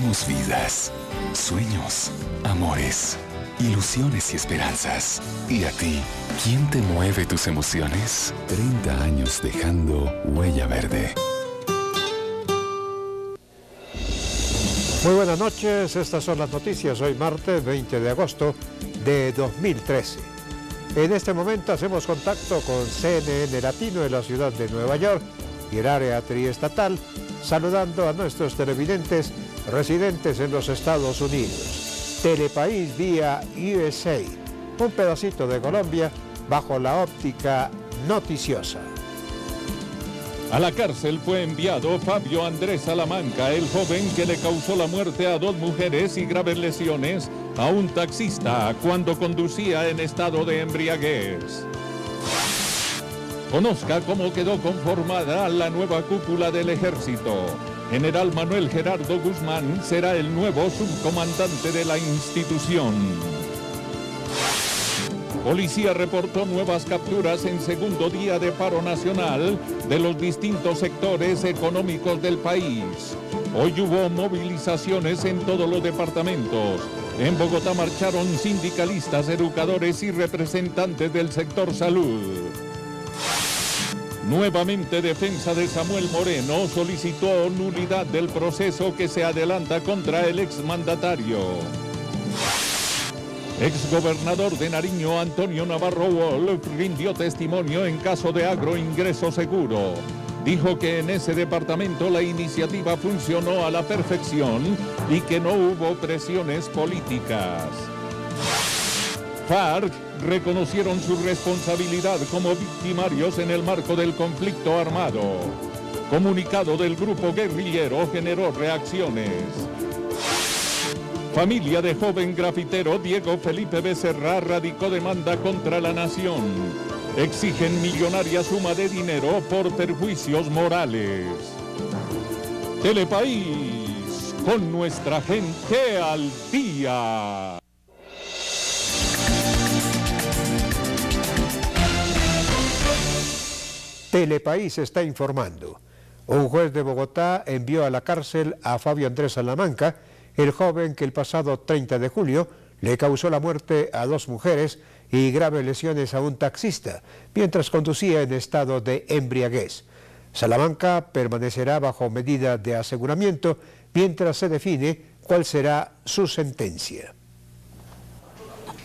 Tenemos vidas, sueños, amores, ilusiones y esperanzas. ¿Y a ti? ¿Quién te mueve tus emociones? 30 años dejando huella verde. Muy buenas noches, estas son las noticias hoy martes 20 de agosto de 2013. En este momento hacemos contacto con CNN Latino en la ciudad de Nueva York y el área triestatal, saludando a nuestros televidentes residentes en los Estados Unidos. Telepaís vía USA, un pedacito de Colombia bajo la óptica noticiosa. A la cárcel fue enviado Fabio Andrés Salamanca, el joven que le causó la muerte a 2 mujeres y graves lesiones a un taxista cuando conducía en estado de embriaguez. Conozca cómo quedó conformada la nueva cúpula del Ejército. General Manuel Gerardo Guzmán será el nuevo subcomandante de la institución. Policía reportó nuevas capturas en segundo día de paro nacional de los distintos sectores económicos del país. Hoy hubo movilizaciones en todos los departamentos. En Bogotá marcharon sindicalistas, educadores y representantes del sector salud. Nuevamente, defensa de Samuel Moreno solicitó nulidad del proceso que se adelanta contra el exmandatario. Exgobernador de Nariño, Antonio Navarro Wolf, rindió testimonio en caso de Agroingreso Seguro. Dijo que en ese departamento la iniciativa funcionó a la perfección y que no hubo presiones políticas. FARC reconocieron su responsabilidad como victimarios en el marco del conflicto armado. Comunicado del grupo guerrillero generó reacciones. Familia de joven grafitero Diego Felipe Becerra radicó demanda contra la nación. Exigen millonaria suma de dinero por perjuicios morales. Telepaís, con nuestra gente al día. Telepaís está informando. Un juez de Bogotá envió a la cárcel a Fabio Andrés Salamanca, el joven que el pasado 30 de julio le causó la muerte a 2 mujeres y graves lesiones a un taxista, mientras conducía en estado de embriaguez. Salamanca permanecerá bajo medida de aseguramiento mientras se define cuál será su sentencia.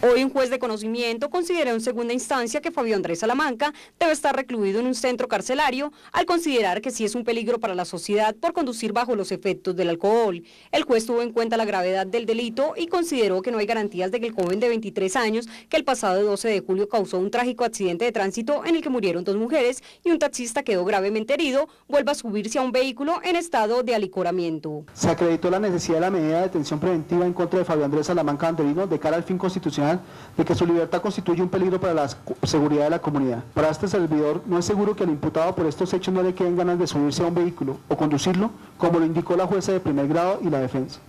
Hoy un juez de conocimiento consideró en segunda instancia que Fabio Andrés Salamanca debe estar recluido en un centro carcelario al considerar que sí es un peligro para la sociedad por conducir bajo los efectos del alcohol. El juez tuvo en cuenta la gravedad del delito y consideró que no hay garantías de que el joven de 23 años, que el pasado 12 de julio causó un trágico accidente de tránsito en el que murieron 2 mujeres y un taxista quedó gravemente herido, vuelva a subirse a un vehículo en estado de alicoramiento. Se acreditó la necesidad de la medida de detención preventiva en contra de Fabio Andrés Salamanca Anderino de cara al fin constitucional de que su libertad constituye un peligro para la seguridad de la comunidad. Para este servidor no es seguro que al imputado por estos hechos no le queden ganas de subirse a un vehículo o conducirlo, como lo indicó la jueza de primer grado y la defensa.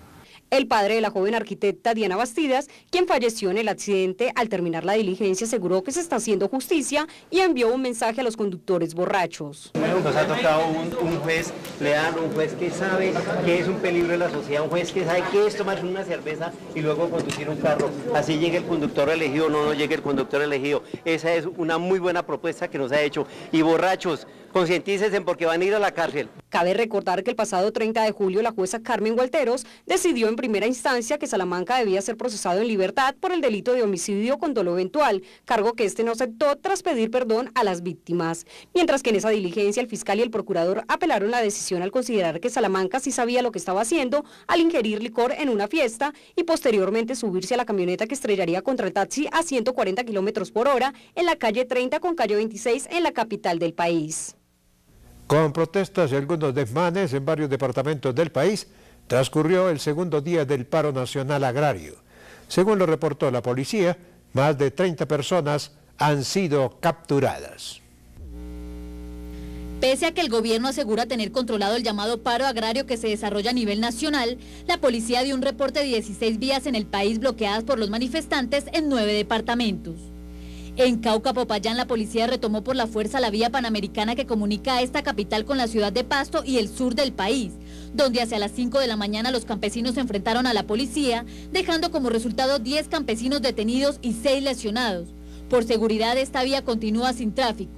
El padre de la joven arquitecta Diana Bastidas, quien falleció en el accidente al terminar la diligencia, aseguró que se está haciendo justicia y envió un mensaje a los conductores borrachos. Nos ha tocado un juez leal, un juez que sabe que es un peligro en la sociedad, un juez que sabe que es tomarse una cerveza y luego conducir un carro. Así llegue el conductor elegido o no llegue el conductor elegido. Esa es una muy buena propuesta que nos ha hecho. Y borrachos, concientícense porque van a ir a la cárcel. Cabe recordar que el pasado 30 de julio la jueza Carmen Gualteros decidió en primera instancia que Salamanca debía ser procesado en libertad por el delito de homicidio con dolo eventual, cargo que este no aceptó tras pedir perdón a las víctimas. Mientras que en esa diligencia el fiscal y el procurador apelaron la decisión al considerar que Salamanca sí sabía lo que estaba haciendo al ingerir licor en una fiesta y posteriormente subirse a la camioneta que estrellaría contra el taxi a 140 kilómetros por hora en la calle 30 con calle 26 en la capital del país. Con protestas y algunos desmanes en varios departamentos del país, transcurrió el segundo día del paro nacional agrario. Según lo reportó la policía, más de 30 personas han sido capturadas. Pese a que el gobierno asegura tener controlado el llamado paro agrario que se desarrolla a nivel nacional, la policía dio un reporte de 16 vías en el país bloqueadas por los manifestantes en 9 departamentos. En Cauca, Popayán, la policía retomó por la fuerza la vía panamericana que comunica a esta capital con la ciudad de Pasto y el sur del país, donde hacia las 5 de la mañana los campesinos se enfrentaron a la policía, dejando como resultado 10 campesinos detenidos y 6 lesionados. Por seguridad, esta vía continúa sin tráfico.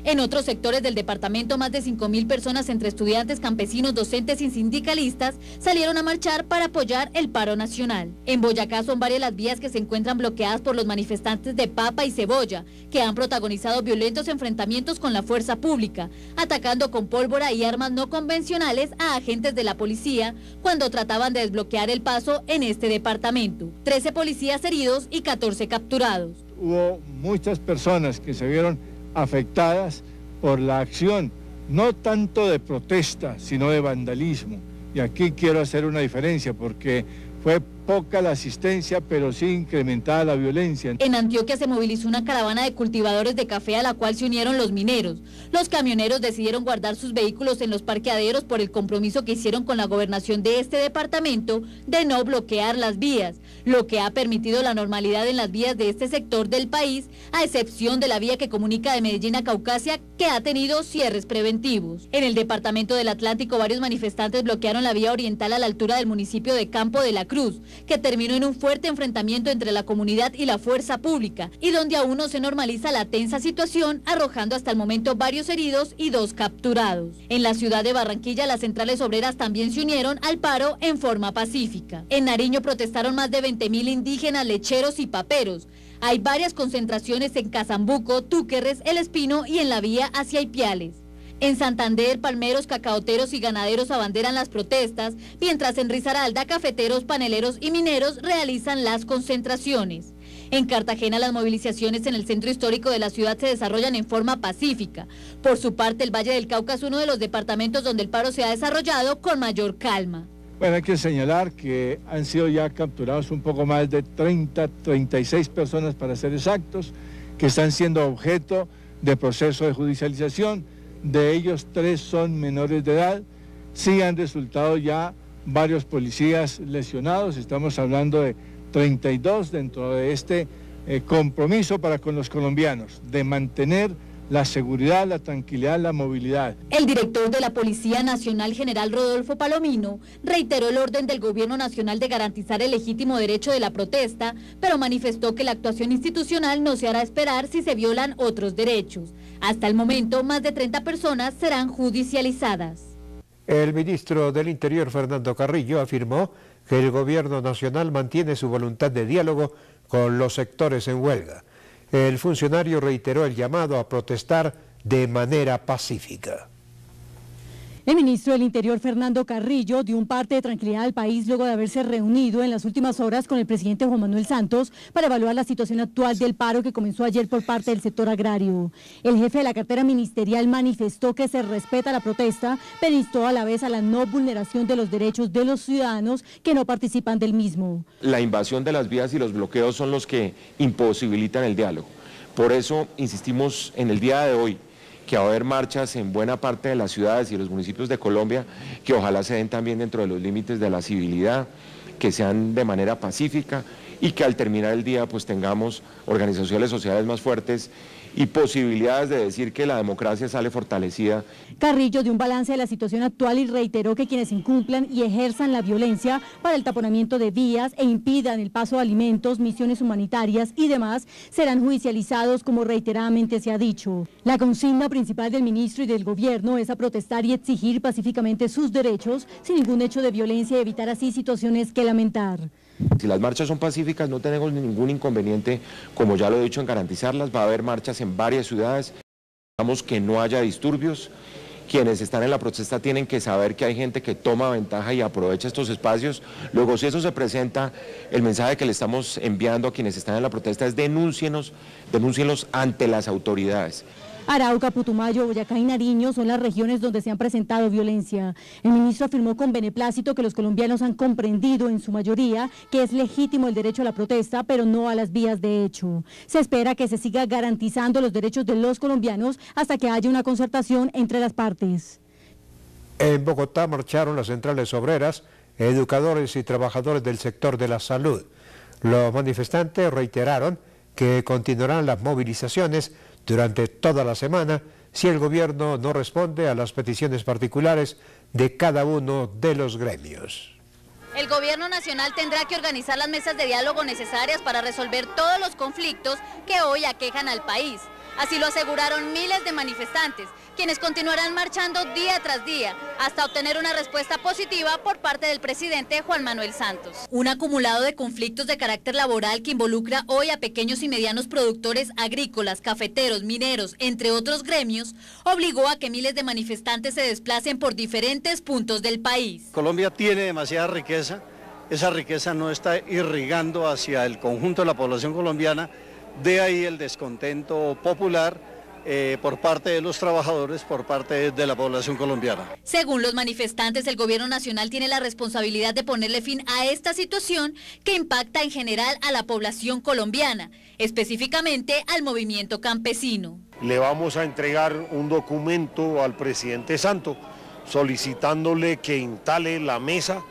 En otros sectores del departamento, más de 5.000 personas entre estudiantes, campesinos, docentes y sindicalistas salieron a marchar para apoyar el paro nacional. En Boyacá son varias las vías que se encuentran bloqueadas por los manifestantes de papa y cebolla, que han protagonizado violentos enfrentamientos con la fuerza pública, atacando con pólvora y armas no convencionales a agentes de la policía cuando trataban de desbloquear el paso en este departamento. 13 policías heridos y 14 capturados. Hubo muchas personas que se vieron afectadas por la acción, no tanto de protesta, sino de vandalismo. Y aquí quiero hacer una diferencia porque fue poca la asistencia, pero sí incrementada la violencia. En Antioquia se movilizó una caravana de cultivadores de café a la cual se unieron los mineros. Los camioneros decidieron guardar sus vehículos en los parqueaderos por el compromiso que hicieron con la gobernación de este departamento de no bloquear las vías, lo que ha permitido la normalidad en las vías de este sector del país, a excepción de la vía que comunica de Medellín a Caucasia, que ha tenido cierres preventivos. En el departamento del Atlántico, varios manifestantes bloquearon la vía oriental a la altura del municipio de Campo de la Cruz, que terminó en un fuerte enfrentamiento entre la comunidad y la fuerza pública, y donde aún no se normaliza la tensa situación, arrojando hasta el momento varios heridos y 2 capturados. En la ciudad de Barranquilla, las centrales obreras también se unieron al paro en forma pacífica. En Nariño protestaron más de 20.000 indígenas, lecheros y paperos. Hay varias concentraciones en Casambuco, Túquerres, El Espino y en la vía hacia Ipiales. En Santander, palmeros, cacaoteros y ganaderos abanderan las protestas, mientras en Risaralda, cafeteros, paneleros y mineros realizan las concentraciones. En Cartagena, las movilizaciones en el centro histórico de la ciudad se desarrollan en forma pacífica. Por su parte, el Valle del Cauca es uno de los departamentos donde el paro se ha desarrollado con mayor calma. Bueno, hay que señalar que han sido ya capturados un poco más de 36 personas para ser exactos, que están siendo objeto de proceso de judicialización. De ellos 3 son menores de edad. Sí han resultado ya varios policías lesionados, estamos hablando de 32 dentro de este compromiso para con los colombianos, de mantener la seguridad, la tranquilidad, la movilidad. El director de la Policía Nacional, general Rodolfo Palomino, reiteró el orden del Gobierno Nacional de garantizar el legítimo derecho de la protesta, pero manifestó que la actuación institucional no se hará esperar si se violan otros derechos. Hasta el momento, más de 30 personas serán judicializadas. El ministro del Interior, Fernando Carrillo, afirmó que el Gobierno Nacional mantiene su voluntad de diálogo con los sectores en huelga. El funcionario reiteró el llamado a protestar de manera pacífica. El ministro del Interior, Fernando Carrillo, dio un parte de tranquilidad al país luego de haberse reunido en las últimas horas con el presidente Juan Manuel Santos para evaluar la situación actual del paro que comenzó ayer por parte del sector agrario. El jefe de la cartera ministerial manifestó que se respeta la protesta, pero instó a la vez a la no vulneración de los derechos de los ciudadanos que no participan del mismo. La invasión de las vías y los bloqueos son los que imposibilitan el diálogo. Por eso insistimos en el día de hoy que va a haber marchas en buena parte de las ciudades y los municipios de Colombia, que ojalá se den también dentro de los límites de la civilidad, que sean de manera pacífica y que al terminar el día pues tengamos organizaciones sociales más fuertes y posibilidades de decir que la democracia sale fortalecida. Carrillo dio un balance de la situación actual y reiteró que quienes incumplan y ejerzan la violencia para el taponamiento de vías e impidan el paso de alimentos, misiones humanitarias y demás serán judicializados, como reiteradamente se ha dicho. La consigna principal del ministro y del gobierno es a protestar y exigir pacíficamente sus derechos sin ningún hecho de violencia y evitar así situaciones que lamentar. Si las marchas son pacíficas, no tenemos ningún inconveniente, como ya lo he dicho, en garantizarlas. Va a haber marchas en varias ciudades. Digamos que no haya disturbios. Quienes están en la protesta tienen que saber que hay gente que toma ventaja y aprovecha estos espacios. Luego, si eso se presenta, el mensaje que le estamos enviando a quienes están en la protesta es denúncienlos ante las autoridades. Arauca, Putumayo, Boyacá y Nariño son las regiones donde se han presentado violencia. El ministro afirmó con beneplácito que los colombianos han comprendido en su mayoría que es legítimo el derecho a la protesta, pero no a las vías de hecho. Se espera que se siga garantizando los derechos de los colombianos hasta que haya una concertación entre las partes. En Bogotá marcharon las centrales obreras, educadores y trabajadores del sector de la salud. Los manifestantes reiteraron que continuarán las movilizaciones durante toda la semana si el gobierno no responde a las peticiones particulares de cada uno de los gremios. El gobierno nacional tendrá que organizar las mesas de diálogo necesarias para resolver todos los conflictos que hoy aquejan al país. Así lo aseguraron miles de manifestantes, quienes continuarán marchando día tras día hasta obtener una respuesta positiva por parte del presidente Juan Manuel Santos. Un acumulado de conflictos de carácter laboral que involucra hoy a pequeños y medianos productores agrícolas, cafeteros, mineros, entre otros gremios, obligó a que miles de manifestantes se desplacen por diferentes puntos del país. Colombia tiene demasiada riqueza, esa riqueza no está irrigando hacia el conjunto de la población colombiana, de ahí el descontento popular por parte de los trabajadores, por parte de la población colombiana. Según los manifestantes, el gobierno nacional tiene la responsabilidad de ponerle fin a esta situación que impacta en general a la población colombiana, específicamente al movimiento campesino. Le vamos a entregar un documento al presidente Santos solicitándole que instale la mesa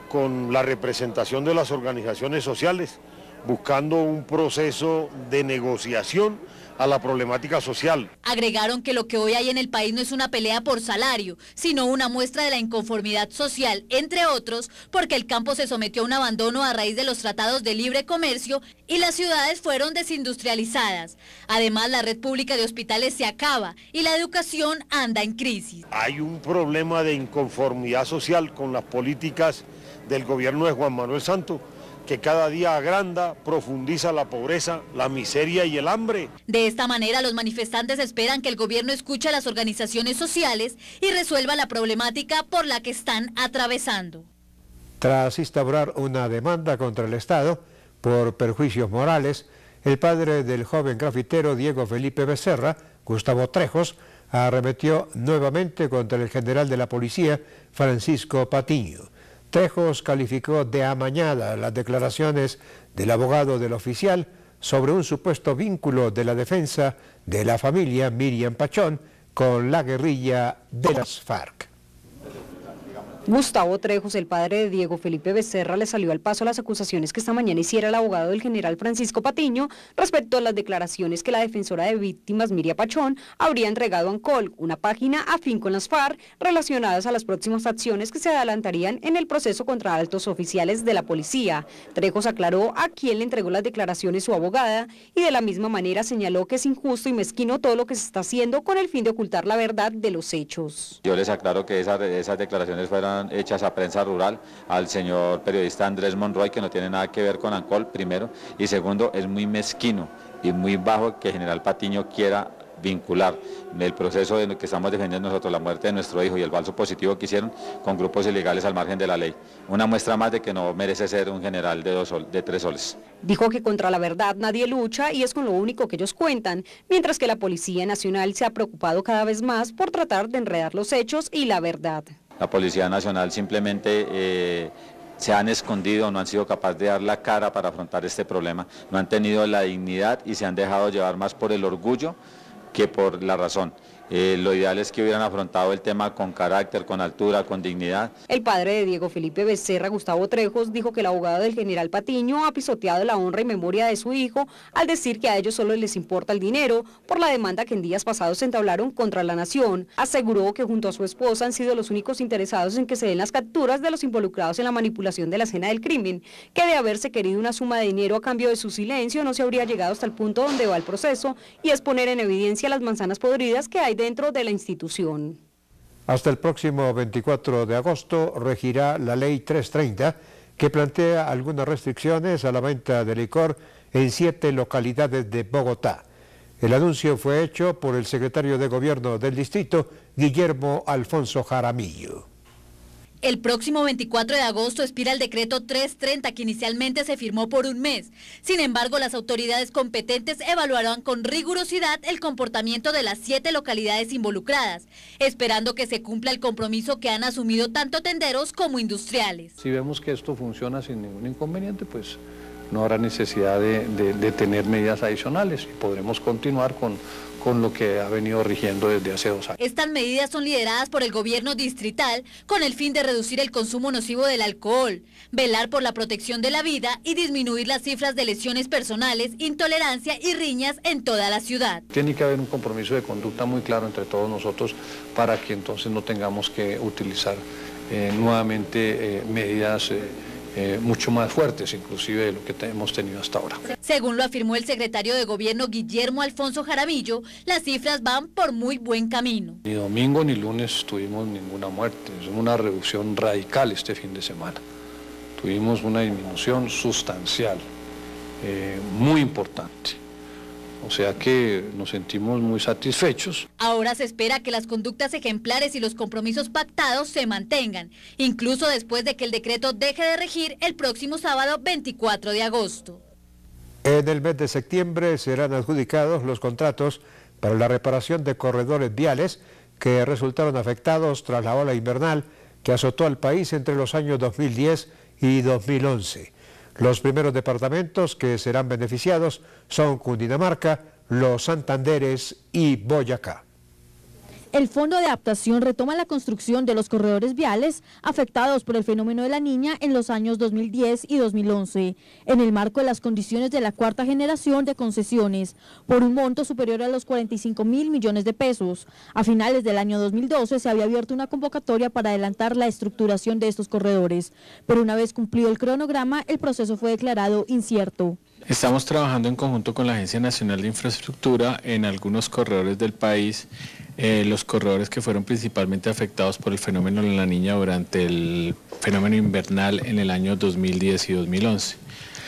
con la representación de las organizaciones sociales, buscando un proceso de negociación a la problemática social. Agregaron que lo que hoy hay en el país no es una pelea por salario, sino una muestra de la inconformidad social, entre otros, porque el campo se sometió a un abandono a raíz de los tratados de libre comercio y las ciudades fueron desindustrializadas. Además, la red pública de hospitales se acaba y la educación anda en crisis. Hay un problema de inconformidad social con las políticas del gobierno de Juan Manuel Santos, que cada día agranda, profundiza la pobreza, la miseria y el hambre. De esta manera, los manifestantes esperan que el gobierno escuche a las organizaciones sociales y resuelva la problemática por la que están atravesando. Tras instaurar una demanda contra el Estado por perjuicios morales, el padre del joven grafitero Diego Felipe Becerra, Gustavo Trejos, arremetió nuevamente contra el general de la policía, Francisco Patiño. Trejos calificó de amañada las declaraciones del abogado del oficial sobre un supuesto vínculo de la defensa de la familia Miriam Pachón con la guerrilla de las FARC. Gustavo Trejos, el padre de Diego Felipe Becerra, le salió al paso las acusaciones que esta mañana hiciera el abogado del general Francisco Patiño respecto a las declaraciones que la defensora de víctimas, Miriam Pachón, habría entregado a ANCOL, una página afín con las FARC, relacionadas a las próximas acciones que se adelantarían en el proceso contra altos oficiales de la policía. Trejos aclaró a quién le entregó las declaraciones su abogada y de la misma manera señaló que es injusto y mezquino todo lo que se está haciendo con el fin de ocultar la verdad de los hechos. Yo les aclaro que esas declaraciones fueron hechas a prensa rural, al señor periodista Andrés Monroy, que no tiene nada que ver con ANCOL, primero, y segundo, es muy mezquino y muy bajo que general Patiño quiera vincular el proceso de que estamos defendiendo nosotros, la muerte de nuestro hijo y el falso positivo que hicieron con grupos ilegales al margen de la ley. Una muestra más de que no merece ser un general de 3 soles. Dijo que contra la verdad nadie lucha y es con lo único que ellos cuentan, mientras que la Policía Nacional se ha preocupado cada vez más por tratar de enredar los hechos y la verdad. La Policía Nacional simplemente se han escondido, no han sido capaces de dar la cara para afrontar este problema, no han tenido la dignidad y se han dejado llevar más por el orgullo que por la razón. Lo ideal es que hubieran afrontado el tema con carácter, con altura, con dignidad. El padre de Diego Felipe Becerra, Gustavo Trejos, dijo que el abogado del general Patiño ha pisoteado la honra y memoria de su hijo al decir que a ellos solo les importa el dinero por la demanda que en días pasados se entablaron contra la nación. Aseguró que junto a su esposa han sido los únicos interesados en que se den las capturas de los involucrados en la manipulación de la escena del crimen, que de haberse querido una suma de dinero a cambio de su silencio no se habría llegado hasta el punto donde va el proceso y es poner en evidencia las manzanas podridas que hay dentro de la institución. Hasta el próximo 24 de agosto regirá la Ley 330, que plantea algunas restricciones a la venta de licor en 7 localidades de Bogotá. El anuncio fue hecho por el secretario de Gobierno del distrito, Guillermo Alfonso Jaramillo. El próximo 24 de agosto expira el decreto 330 que inicialmente se firmó por un mes. Sin embargo, las autoridades competentes evaluarán con rigurosidad el comportamiento de las 7 localidades involucradas, esperando que se cumpla el compromiso que han asumido tanto tenderos como industriales. Si vemos que esto funciona sin ningún inconveniente, pues no habrá necesidad de tener medidas adicionales y podremos continuar con lo que ha venido rigiendo desde hace 2 años. Estas medidas son lideradas por el gobierno distrital con el fin de reducir el consumo nocivo del alcohol, velar por la protección de la vida y disminuir las cifras de lesiones personales, intolerancia y riñas en toda la ciudad. Tiene que haber un compromiso de conducta muy claro entre todos nosotros para que entonces no tengamos que utilizar nuevamente medidas mucho más fuertes, inclusive de lo que hemos tenido hasta ahora. Según lo afirmó el secretario de Gobierno Guillermo Alfonso Jaramillo, las cifras van por muy buen camino. Ni domingo ni lunes tuvimos ninguna muerte, es una reducción radical este fin de semana. Tuvimos una disminución sustancial, muy importante. O sea que nos sentimos muy satisfechos. Ahora se espera que las conductas ejemplares y los compromisos pactados se mantengan, incluso después de que el decreto deje de regir el próximo sábado 24 de agosto. En el mes de septiembre serán adjudicados los contratos para la reparación de corredores viales que resultaron afectados tras la ola invernal que azotó al país entre los años 2010 y 2011. Los primeros departamentos que serán beneficiados son Cundinamarca, Los Santanderes y Boyacá. El Fondo de Adaptación retoma la construcción de los corredores viales afectados por el fenómeno de la Niña en los años 2010 y 2011, en el marco de las condiciones de la cuarta generación de concesiones, por un monto superior a los 45.000 millones de pesos. A finales del año 2012 se había abierto una convocatoria para adelantar la estructuración de estos corredores, pero una vez cumplido el cronograma, el proceso fue declarado incierto. Estamos trabajando en conjunto con la Agencia Nacional de Infraestructura en algunos corredores del país, los corredores que fueron principalmente afectados por el fenómeno de la Niña durante el fenómeno invernal en el año 2010 y 2011.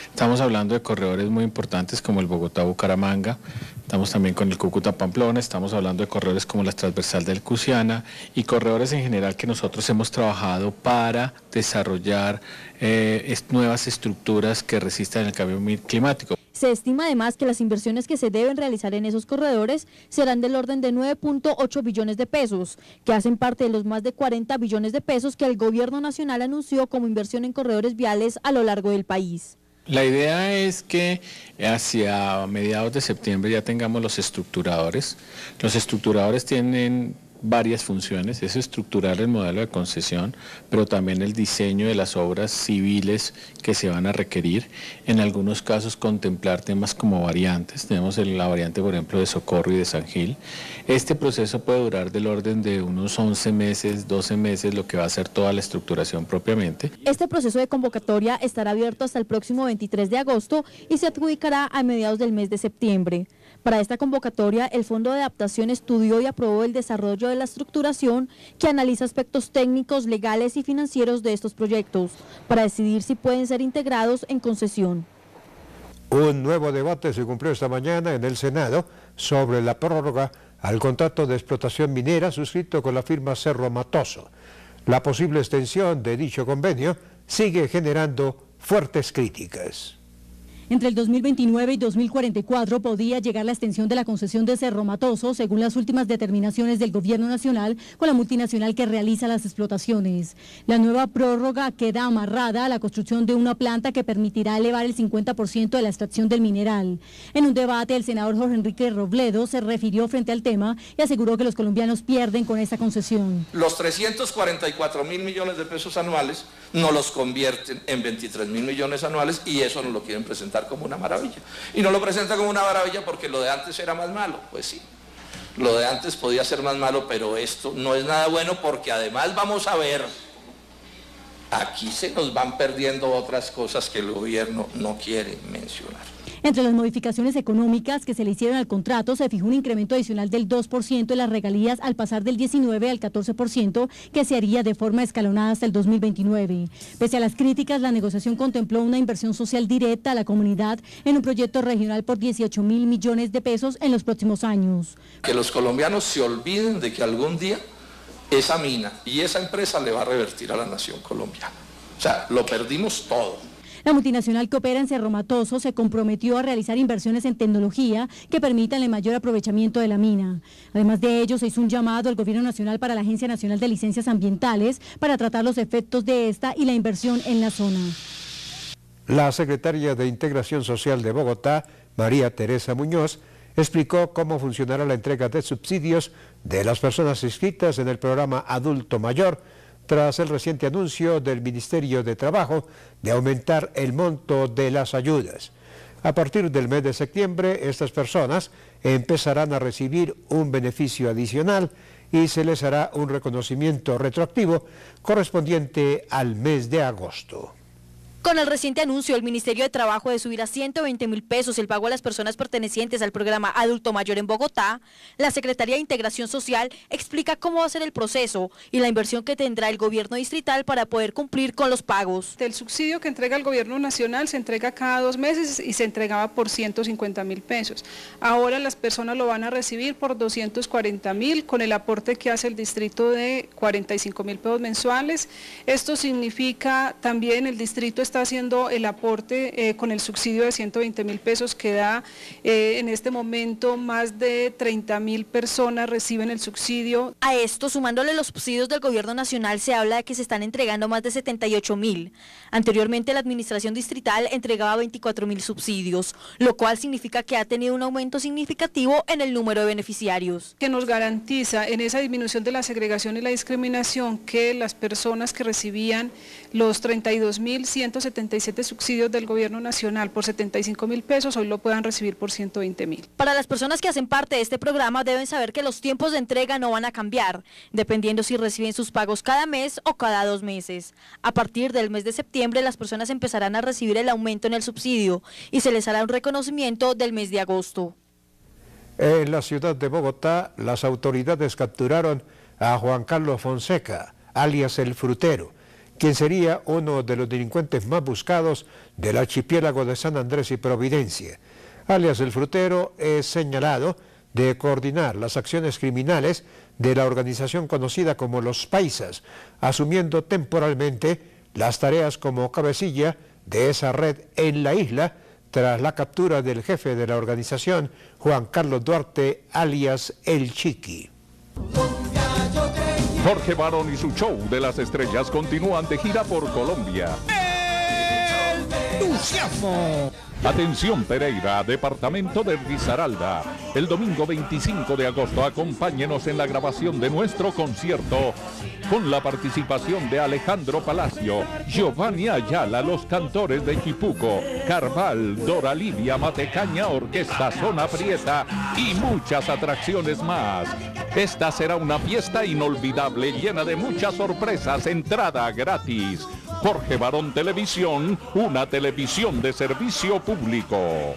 Estamos hablando de corredores muy importantes como el Bogotá-Bucaramanga, estamos también con el Cúcuta-Pamplona, estamos hablando de corredores como la transversal del Cusiana y corredores en general que nosotros hemos trabajado para desarrollar nuevas estructuras que resistan el cambio climático. Se estima además que las inversiones que se deben realizar en esos corredores serán del orden de 9.8 billones de pesos, que hacen parte de los más de 40 billones de pesos que el gobierno nacional anunció como inversión en corredores viales a lo largo del país. La idea es que hacia mediados de septiembre ya tengamos los estructuradores. Los estructuradores tienen varias funciones, es estructurar el modelo de concesión, pero también el diseño de las obras civiles que se van a requerir, en algunos casos contemplar temas como variantes, tenemos la variante por ejemplo de Socorro y de San Gil. Este proceso puede durar del orden de unos 11 meses, 12 meses, lo que va a ser toda la estructuración propiamente. Este proceso de convocatoria estará abierto hasta el próximo 23 de agosto y se adjudicará a mediados del mes de septiembre. Para esta convocatoria, el Fondo de Adaptación estudió y aprobó el desarrollo de la estructuración que analiza aspectos técnicos, legales y financieros de estos proyectos, para decidir si pueden ser integrados en concesión. Un nuevo debate se cumplió esta mañana en el Senado sobre la prórroga al contrato de explotación minera suscrito con la firma Cerro Matoso. La posible extensión de dicho convenio sigue generando fuertes críticas. Entre el 2029 y 2044 podría llegar la extensión de la concesión de Cerro Matoso, según las últimas determinaciones del Gobierno Nacional con la multinacional que realiza las explotaciones. La nueva prórroga queda amarrada a la construcción de una planta que permitirá elevar el 50% de la extracción del mineral. En un debate, el senador Jorge Enrique Robledo se refirió frente al tema y aseguró que los colombianos pierden con esta concesión. Los 344.000 millones de pesos anuales no los convierten en 23.000 millones anuales y eso nos lo quieren presentar como una maravilla. Y no lo presenta como una maravilla porque lo de antes era más malo. Pues sí, lo de antes podía ser más malo, pero esto no es nada bueno porque además vamos a ver, aquí se nos van perdiendo otras cosas que el gobierno no quiere mencionar. Entre las modificaciones económicas que se le hicieron al contrato se fijó un incremento adicional del 2% de las regalías al pasar del 19% al 14%, que se haría de forma escalonada hasta el 2029. Pese a las críticas, la negociación contempló una inversión social directa a la comunidad en un proyecto regional por 18.000 millones de pesos en los próximos años. Que los colombianos se olviden de que algún día esa mina y esa empresa le va a revertir a la nación colombiana. O sea, lo perdimos todo. La multinacional que opera en Cerro Matoso se comprometió a realizar inversiones en tecnología que permitan el mayor aprovechamiento de la mina. Además de ello, se hizo un llamado al Gobierno Nacional para la Agencia Nacional de Licencias Ambientales para tratar los efectos de esta y la inversión en la zona. La secretaria de Integración Social de Bogotá, María Teresa Muñoz, explicó cómo funcionará la entrega de subsidios de las personas inscritas en el programa Adulto Mayor, tras el reciente anuncio del Ministerio de Trabajo de aumentar el monto de las ayudas. A partir del mes de septiembre, estas personas empezarán a recibir un beneficio adicional y se les hará un reconocimiento retroactivo correspondiente al mes de agosto. Con el reciente anuncio del Ministerio de Trabajo de subir a 120.000 pesos el pago a las personas pertenecientes al programa Adulto Mayor en Bogotá, la Secretaría de Integración Social explica cómo va a ser el proceso y la inversión que tendrá el gobierno distrital para poder cumplir con los pagos. El subsidio que entrega el gobierno nacional se entrega cada 2 meses y se entregaba por 150.000 pesos. Ahora las personas lo van a recibir por 240.000 con el aporte que hace el distrito de 45.000 pesos mensuales. Esto significa también el distrito está haciendo el aporte con el subsidio de 120.000 pesos que da en este momento más de 30.000 personas reciben el subsidio. A esto, sumándole los subsidios del gobierno nacional, se habla de que se están entregando más de 78.000. Anteriormente la administración distrital entregaba 24.000 subsidios, lo cual significa que ha tenido un aumento significativo en el número de beneficiarios. Que nos garantiza en esa disminución de la segregación y la discriminación que las personas que recibían los 32.177 subsidios del gobierno nacional por 75.000 pesos, hoy lo puedan recibir por 120.000. Para las personas que hacen parte de este programa deben saber que los tiempos de entrega no van a cambiar, dependiendo si reciben sus pagos cada mes o cada 2 meses. A partir del mes de septiembre las personas empezarán a recibir el aumento en el subsidio y se les hará un reconocimiento del mes de agosto. En la ciudad de Bogotá, las autoridades capturaron a Juan Carlos Fonseca, alias El Frutero, quien sería uno de los delincuentes más buscados del archipiélago de San Andrés y Providencia. Alias El Frutero es señalado de coordinar las acciones criminales de la organización conocida como Los Paisas, asumiendo temporalmente las tareas como cabecilla de esa red en la isla, tras la captura del jefe de la organización, Juan Carlos Duarte, alias El Chiqui. Jorge Barón y su show de las estrellas continúan de gira por Colombia. ¡Entusiasmo! Atención Pereira, departamento de Risaralda. El domingo 25 de agosto acompáñenos en la grabación de nuestro concierto con la participación de Alejandro Palacio, Giovanni Ayala, los cantores de Chipuco, Carval, Dora Livia, Matecaña, Orquesta Zona Prieta y muchas atracciones más. Esta será una fiesta inolvidable llena de muchas sorpresas, entrada gratis. Jorge Barón Televisión, una televisión de servicio público.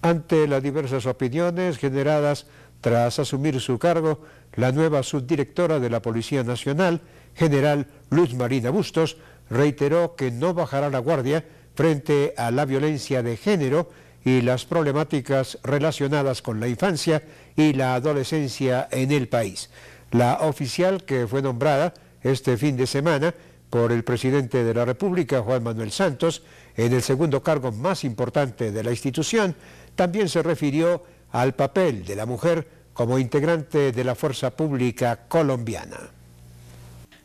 Ante las diversas opiniones generadas tras asumir su cargo, la nueva subdirectora de la Policía Nacional, general Luz Marina Bustos, reiteró que no bajará la guardia frente a la violencia de género y las problemáticas relacionadas con la infancia y la adolescencia en el país. La oficial, que fue nombrada este fin de semana por el presidente de la República, Juan Manuel Santos, en el segundo cargo más importante de la institución, también se refirió al papel de la mujer como integrante de la fuerza pública colombiana.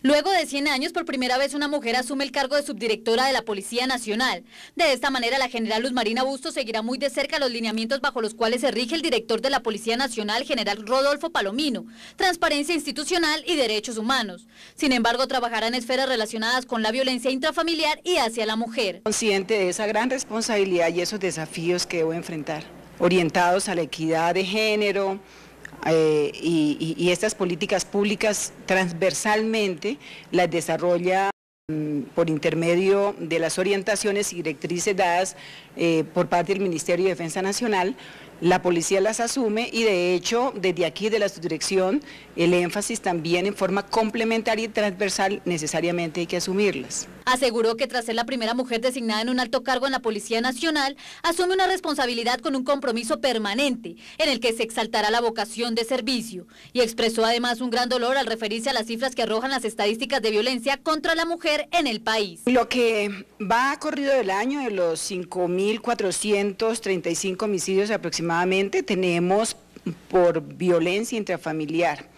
Luego de 100 años, por primera vez una mujer asume el cargo de subdirectora de la Policía Nacional. De esta manera, la general Luz Marina Bustos seguirá muy de cerca los lineamientos bajo los cuales se rige el director de la Policía Nacional, general Rodolfo Palomino, transparencia institucional y derechos humanos. Sin embargo, trabajará en esferas relacionadas con la violencia intrafamiliar y hacia la mujer. Consciente de esa gran responsabilidad y esos desafíos que debo enfrentar, orientados a la equidad de género, y estas políticas públicas transversalmente las desarrolla por intermedio de las orientaciones y directrices dadas por parte del Ministerio de Defensa Nacional. La policía las asume y de hecho desde aquí de la subdirección el énfasis también en forma complementaria y transversal necesariamente hay que asumirlas. Aseguró que tras ser la primera mujer designada en un alto cargo en la Policía Nacional, asume una responsabilidad con un compromiso permanente en el que se exaltará la vocación de servicio y expresó además un gran dolor al referirse a las cifras que arrojan las estadísticas de violencia contra la mujer en el país. Lo que va corrido del año de los 5.435 homicidios aproximadamente, tenemos por violencia intrafamiliar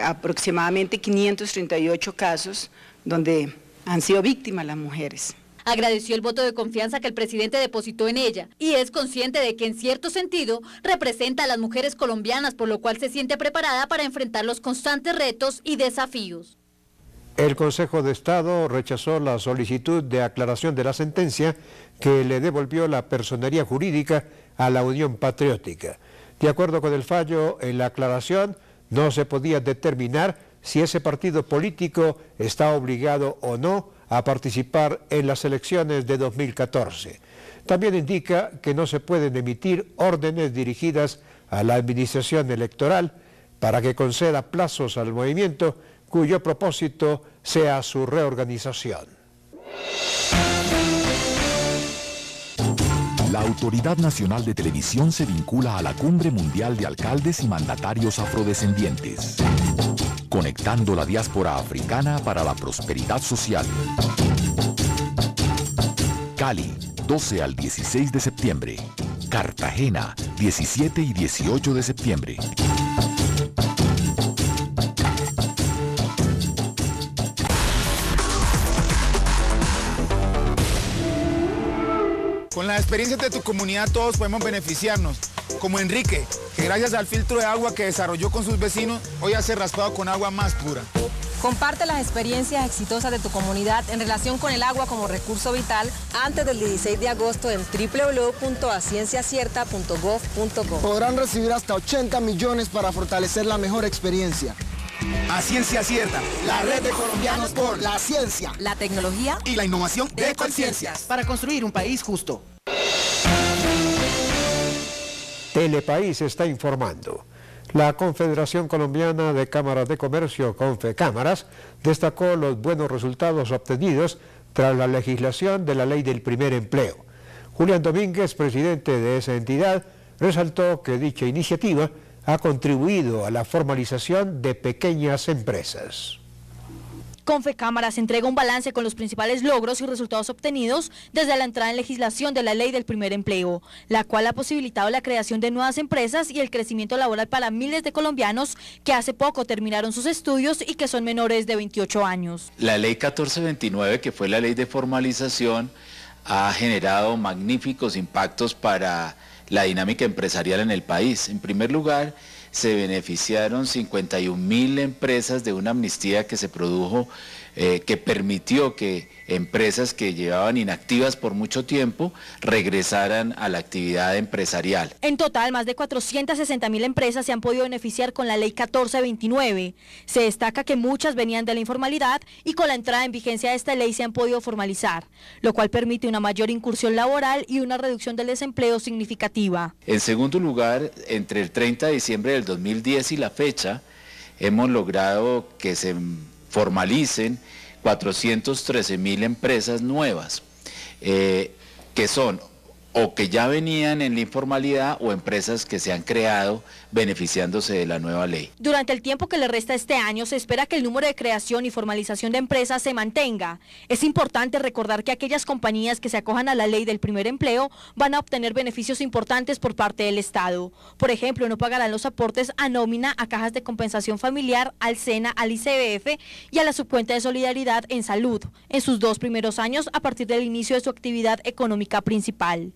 aproximadamente 538 casos donde han sido víctimas las mujeres. Agradeció el voto de confianza que el presidente depositó en ella y es consciente de que en cierto sentido representa a las mujeres colombianas, por lo cual se siente preparada para enfrentar los constantes retos y desafíos. El Consejo de Estado rechazó la solicitud de aclaración de la sentencia que le devolvió la personería jurídica a la Unión Patriótica. De acuerdo con el fallo, en la aclaración no se podía determinar si ese partido político está obligado o no a participar en las elecciones de 2014. También indica que no se pueden emitir órdenes dirigidas a la administración electoral para que conceda plazos al movimiento cuyo propósito sea su reorganización. La Autoridad Nacional de Televisión se vincula a la Cumbre Mundial de Alcaldes y Mandatarios Afrodescendientes, conectando la diáspora africana para la prosperidad social. Cali, 12 al 16 de septiembre. Cartagena, 17 y 18 de septiembre. Con las experiencias de tu comunidad todos podemos beneficiarnos, como Enrique, que gracias al filtro de agua que desarrolló con sus vecinos, hoy hace raspado con agua más pura. Comparte las experiencias exitosas de tu comunidad en relación con el agua como recurso vital antes del 16 de agosto en www.acienciacierta.gov.co. Podrán recibir hasta 80 millones para fortalecer la mejor experiencia. A Ciencia Cierta, la red de colombianos por la ciencia, la tecnología y la innovación de conciencias para construir un país justo. Telepaís está informando. La Confederación Colombiana de Cámaras de Comercio, Confecámaras, destacó los buenos resultados obtenidos tras la legislación de la Ley del Primer Empleo. Julián Domínguez, presidente de esa entidad, resaltó que dicha iniciativa ha contribuido a la formalización de pequeñas empresas. Confecámaras entrega un balance con los principales logros y resultados obtenidos desde la entrada en legislación de la Ley del Primer Empleo, la cual ha posibilitado la creación de nuevas empresas y el crecimiento laboral para miles de colombianos que hace poco terminaron sus estudios y que son menores de 28 años. La Ley 1429, que fue la ley de formalización, ha generado magníficos impactos para la dinámica empresarial en el país. En primer lugar, se beneficiaron 51.000 empresas de una amnistía que se produjo, que permitió que empresas que llevaban inactivas por mucho tiempo regresaran a la actividad empresarial. En total, más de 460.000 empresas se han podido beneficiar con la Ley 1429. Se destaca que muchas venían de la informalidad y con la entrada en vigencia de esta ley se han podido formalizar, lo cual permite una mayor incursión laboral y una reducción del desempleo significativa. En segundo lugar, entre el 30 de diciembre del 2010 y la fecha, hemos logrado que se formalicen 413.000 empresas nuevas, que son o que ya venían en la informalidad o empresas que se han creado beneficiándose de la nueva ley. Durante el tiempo que le resta este año, se espera que el número de creación y formalización de empresas se mantenga. Es importante recordar que aquellas compañías que se acojan a la Ley del Primer Empleo van a obtener beneficios importantes por parte del Estado. Por ejemplo, no pagarán los aportes a nómina, a cajas de compensación familiar, al SENA, al ICBF y a la subcuenta de solidaridad en salud, en sus 2 primeros años a partir del inicio de su actividad económica principal.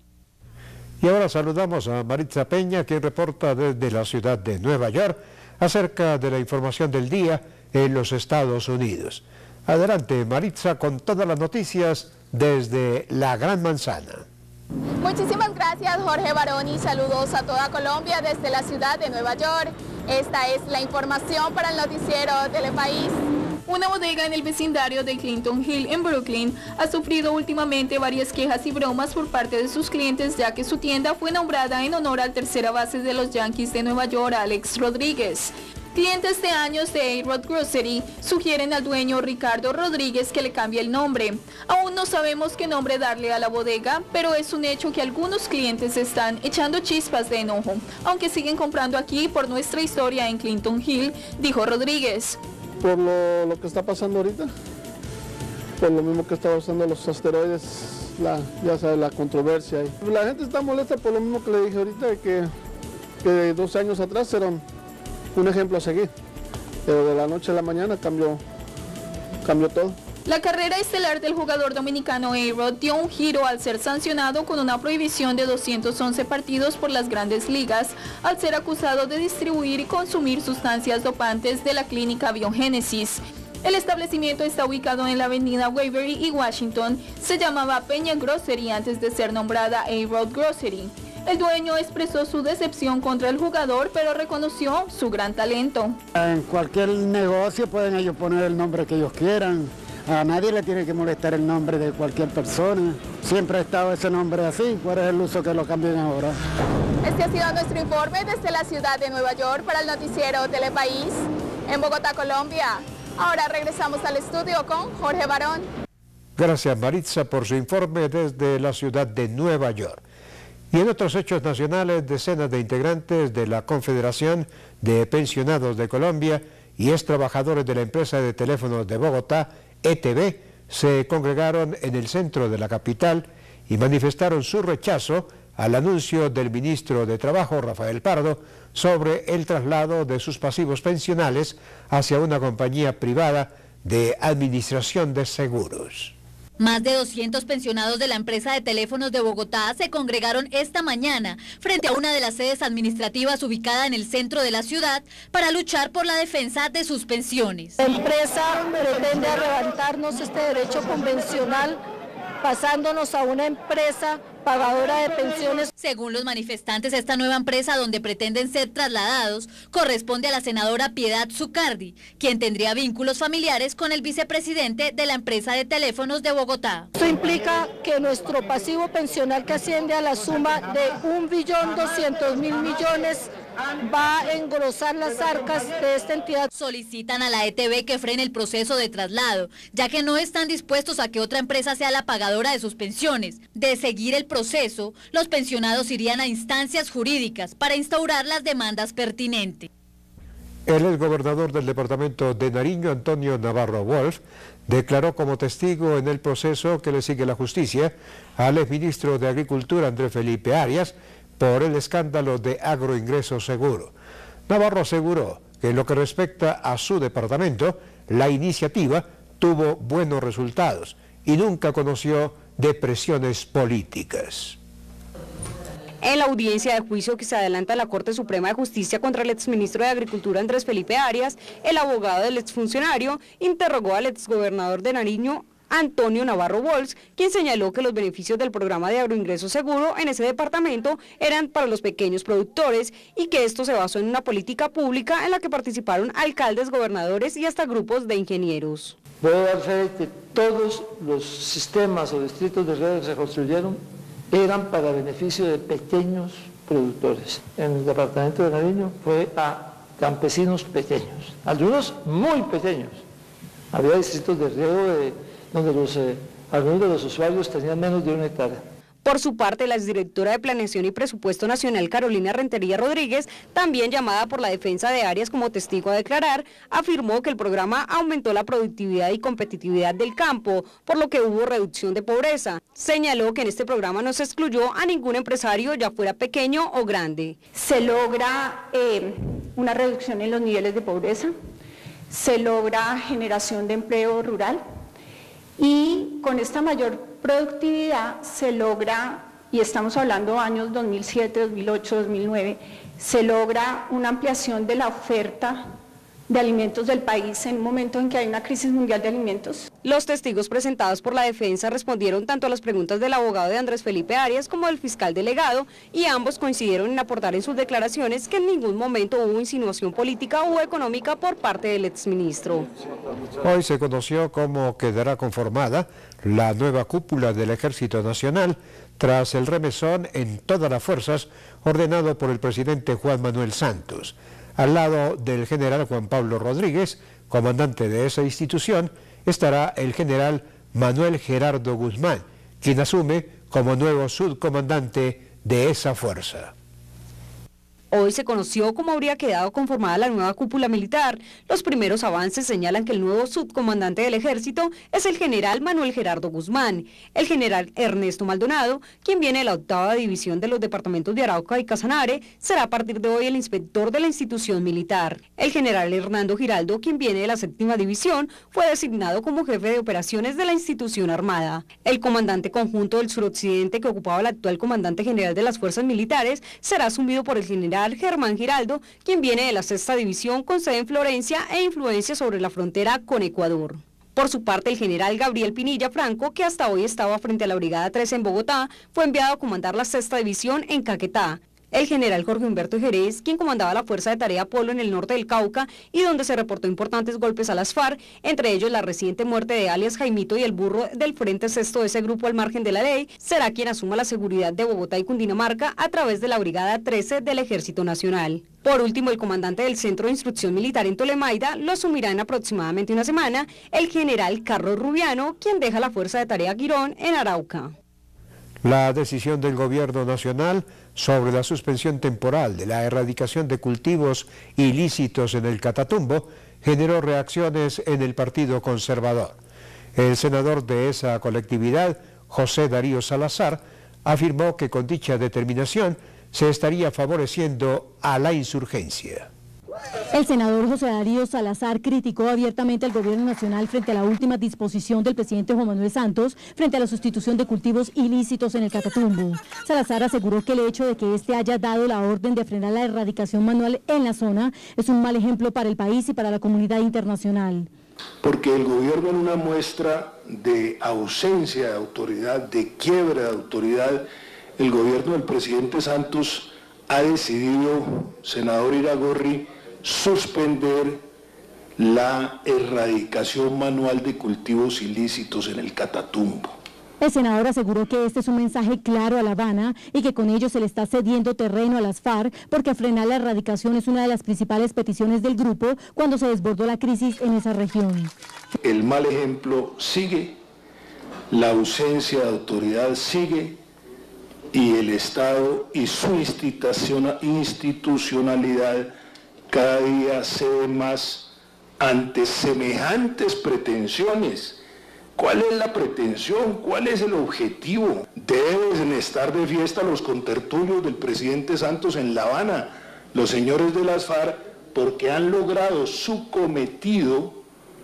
Y ahora saludamos a Maritza Peña, quien reporta desde la ciudad de Nueva York acerca de la información del día en los Estados Unidos. Adelante, Maritza, con todas las noticias desde la Gran Manzana. Muchísimas gracias, Jorge Barón, y saludos a toda Colombia desde la ciudad de Nueva York. Esta es la información para el noticiero Telepaís. Una bodega en el vecindario de Clinton Hill, en Brooklyn, ha sufrido últimamente varias quejas y bromas por parte de sus clientes, ya que su tienda fue nombrada en honor al tercera base de los Yankees de Nueva York, Alex Rodríguez. Clientes de años de A-Rod Grocery sugieren al dueño Ricardo Rodríguez que le cambie el nombre. Aún no sabemos qué nombre darle a la bodega, pero es un hecho que algunos clientes están echando chispas de enojo, aunque siguen comprando aquí por nuestra historia en Clinton Hill, dijo Rodríguez. Por lo que está pasando ahorita, por lo mismo que está pasando los asteroides, ya sabes, la controversia. La gente está molesta por lo mismo que le dije ahorita, que 2 años atrás era un ejemplo a seguir, pero de la noche a la mañana cambió todo. La carrera estelar del jugador dominicano A-Rod dio un giro al ser sancionado con una prohibición de 211 partidos por las grandes ligas, al ser acusado de distribuir y consumir sustancias dopantes de la clínica Biogénesis. El establecimiento está ubicado en la avenida Waverly y Washington. Se llamaba Peña Grocery antes de ser nombrada A-Rod Grocery. El dueño expresó su decepción contra el jugador, pero reconoció su gran talento. En cualquier negocio pueden ellos poner el nombre que ellos quieran. A nadie le tiene que molestar el nombre de cualquier persona. Siempre ha estado ese nombre así. ¿Cuál es el uso que lo cambien ahora? Este ha sido nuestro informe desde la ciudad de Nueva York para el noticiero Telepaís en Bogotá, Colombia. Ahora regresamos al estudio con Jorge Barón. Gracias, Maritza, por su informe desde la ciudad de Nueva York. Y en otros hechos nacionales, decenas de integrantes de la Confederación de Pensionados de Colombia y ex trabajadores de la empresa de teléfonos de Bogotá, ETB, se congregaron en el centro de la capital y manifestaron su rechazo al anuncio del ministro de Trabajo, Rafael Pardo, sobre el traslado de sus pasivos pensionales hacia una compañía privada de administración de seguros. Más de 200 pensionados de la empresa de teléfonos de Bogotá se congregaron esta mañana frente a una de las sedes administrativas ubicada en el centro de la ciudad para luchar por la defensa de sus pensiones. La empresa pretende arrebatarnos este derecho convencional pasándonos a una empresa pagadora de pensiones. Según los manifestantes, esta nueva empresa donde pretenden ser trasladados corresponde a la senadora Piedad Zucardi, quien tendría vínculos familiares con el vicepresidente de la empresa de teléfonos de Bogotá. Esto implica que nuestro pasivo pensional, que asciende a la suma de 1.200.000 millones, va a engrosar las arcas de esta entidad. Solicitan a la ETB que frene el proceso de traslado, ya que no están dispuestos a que otra empresa sea la pagadora de sus pensiones. De seguir el proceso, los pensionados irían a instancias jurídicas para instaurar las demandas pertinentes. El exgobernador del departamento de Nariño, Antonio Navarro Wolf, declaró como testigo en el proceso que le sigue la justicia al exministro de Agricultura, Andrés Felipe Arias, por el escándalo de Agroingreso Seguro. Navarro aseguró que en lo que respecta a su departamento, la iniciativa tuvo buenos resultados y nunca conoció de presiones políticas. En la audiencia de juicio que se adelanta en la Corte Suprema de Justicia contra el exministro de Agricultura Andrés Felipe Arias, el abogado del exfuncionario interrogó al exgobernador de Nariño, Antonio Navarro Wolf, quien señaló que los beneficios del programa de agroingreso seguro en ese departamento eran para los pequeños productores y que esto se basó en una política pública en la que participaron alcaldes, gobernadores y hasta grupos de ingenieros. Puedo dar fe de que todos los sistemas o distritos de riego que se construyeron eran para beneficio de pequeños productores. En el departamento de Nariño fue a campesinos pequeños, algunos muy pequeños. Había distritos de riego donde algunos de los usuarios tenían menos de 1 hectárea. Por su parte, la exdirectora de Planeación y Presupuesto Nacional, Carolina Rentería Rodríguez, también llamada por la defensa de Arias como testigo a declarar, afirmó que el programa aumentó la productividad y competitividad del campo, por lo que hubo reducción de pobreza. Señaló que en este programa no se excluyó a ningún empresario, ya fuera pequeño o grande. Se logra una reducción en los niveles de pobreza, se logra generación de empleo rural, y con esta mayor productividad se logra, y estamos hablando años 2007, 2008, 2009, se logra una ampliación de la oferta de alimentos del país en un momento en que hay una crisis mundial de alimentos. Los testigos presentados por la defensa respondieron tanto a las preguntas del abogado de Andrés Felipe Arias como del fiscal delegado y ambos coincidieron en aportar en sus declaraciones que en ningún momento hubo insinuación política o económica por parte del exministro. Hoy se conoció cómo quedará conformada la nueva cúpula del Ejército Nacional tras el remesón en todas las fuerzas ordenado por el presidente Juan Manuel Santos. Al lado del general Juan Pablo Rodríguez, comandante de esa institución, estará el general Manuel Gerardo Guzmán, quien asume como nuevo subcomandante de esa fuerza. Hoy se conoció cómo habría quedado conformada la nueva cúpula militar. Los primeros avances señalan que el nuevo subcomandante del ejército es el general Manuel Gerardo Guzmán. El general Ernesto Maldonado, quien viene de la 8ª división de los departamentos de Arauca y Casanare, será a partir de hoy el inspector de la institución militar. El general Hernando Giraldo, quien viene de la 7ª división, fue designado como jefe de operaciones de la institución armada. El comandante conjunto del suroccidente, que ocupaba el actual comandante general de las fuerzas militares, será asumido por el general Germán Giraldo, quien viene de la 6ª división con sede en Florencia e influencia sobre la frontera con Ecuador. Por su parte, el general Gabriel Pinilla Franco, que hasta hoy estaba frente a la Brigada 13 en Bogotá, fue enviado a comandar la 6ª división en Caquetá. El general Jorge Humberto Jerez, quien comandaba la Fuerza de Tarea Polo en el norte del Cauca y donde se reportó importantes golpes a las FARC, entre ellos la reciente muerte de alias Jaimito y el burro del Frente Sexto de ese grupo al margen de la ley, será quien asuma la seguridad de Bogotá y Cundinamarca a través de la Brigada 13 del Ejército Nacional. Por último, el comandante del Centro de Instrucción Militar en Tolemaida lo asumirá en aproximadamente una semana el general Carlos Rubiano, quien deja la Fuerza de Tarea Girón en Arauca. La decisión del Gobierno Nacional sobre la suspensión temporal de la erradicación de cultivos ilícitos en el Catatumbo generó reacciones en el Partido Conservador. El senador de esa colectividad, José Darío Salazar, afirmó que con dicha determinación se estaría favoreciendo a la insurgencia. El senador José Darío Salazar criticó abiertamente al gobierno nacional frente a la última disposición del presidente Juan Manuel Santos frente a la sustitución de cultivos ilícitos en el Catatumbo. Salazar aseguró que el hecho de que éste haya dado la orden de frenar la erradicación manual en la zona es un mal ejemplo para el país y para la comunidad internacional. Porque el gobierno, en una muestra de ausencia de autoridad, de quiebra de autoridad, el gobierno del presidente Santos ha decidido, senador Iragorri, suspender la erradicación manual de cultivos ilícitos en el Catatumbo. El senador aseguró que este es un mensaje claro a La Habana y que con ello se le está cediendo terreno a las FARC porque frenar la erradicación es una de las principales peticiones del grupo cuando se desbordó la crisis en esa región. El mal ejemplo sigue, la ausencia de autoridad sigue y el Estado y su institucionalidad cada día cede más ante semejantes pretensiones. ¿Cuál es la pretensión? ¿Cuál es el objetivo? Deben estar de fiesta los contertulios del presidente Santos en La Habana, los señores de las FARC, porque han logrado su cometido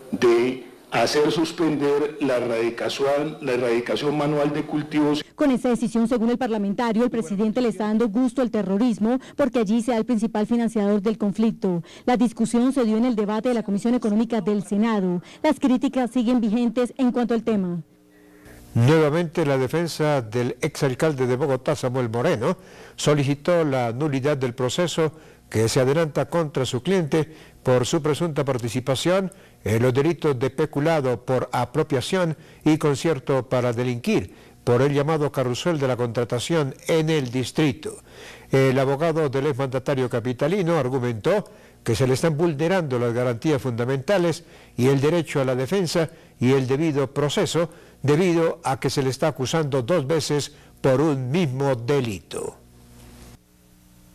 de hacer suspender la erradicación manual de cultivos. Con esta decisión, según el parlamentario, el presidente le está dando gusto al terrorismo porque allí sea el principal financiador del conflicto. La discusión se dio en el debate de la Comisión Económica del Senado. Las críticas siguen vigentes en cuanto al tema. Nuevamente, la defensa del exalcalde de Bogotá, Samuel Moreno, solicitó la nulidad del proceso que se adelanta contra su cliente por su presunta participación en los delitos de peculado por apropiación y concierto para delinquir por el llamado carrusel de la contratación en el distrito. El abogado del exmandatario capitalino argumentó que se le están vulnerando las garantías fundamentales y el derecho a la defensa y el debido proceso debido a que se le está acusando 2 veces por un mismo delito.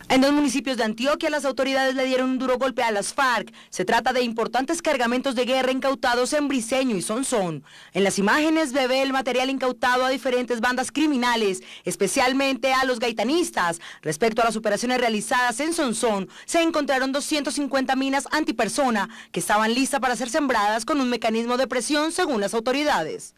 En 2 municipios de Antioquia, las autoridades le dieron un duro golpe a las FARC. Se trata de importantes cargamentos de guerra incautados en Briceño y Sonsón. En las imágenes se ve el material incautado a diferentes bandas criminales, especialmente a los gaitanistas. Respecto a las operaciones realizadas en Sonsón, se encontraron 250 minas antipersona que estaban listas para ser sembradas con un mecanismo de presión según las autoridades.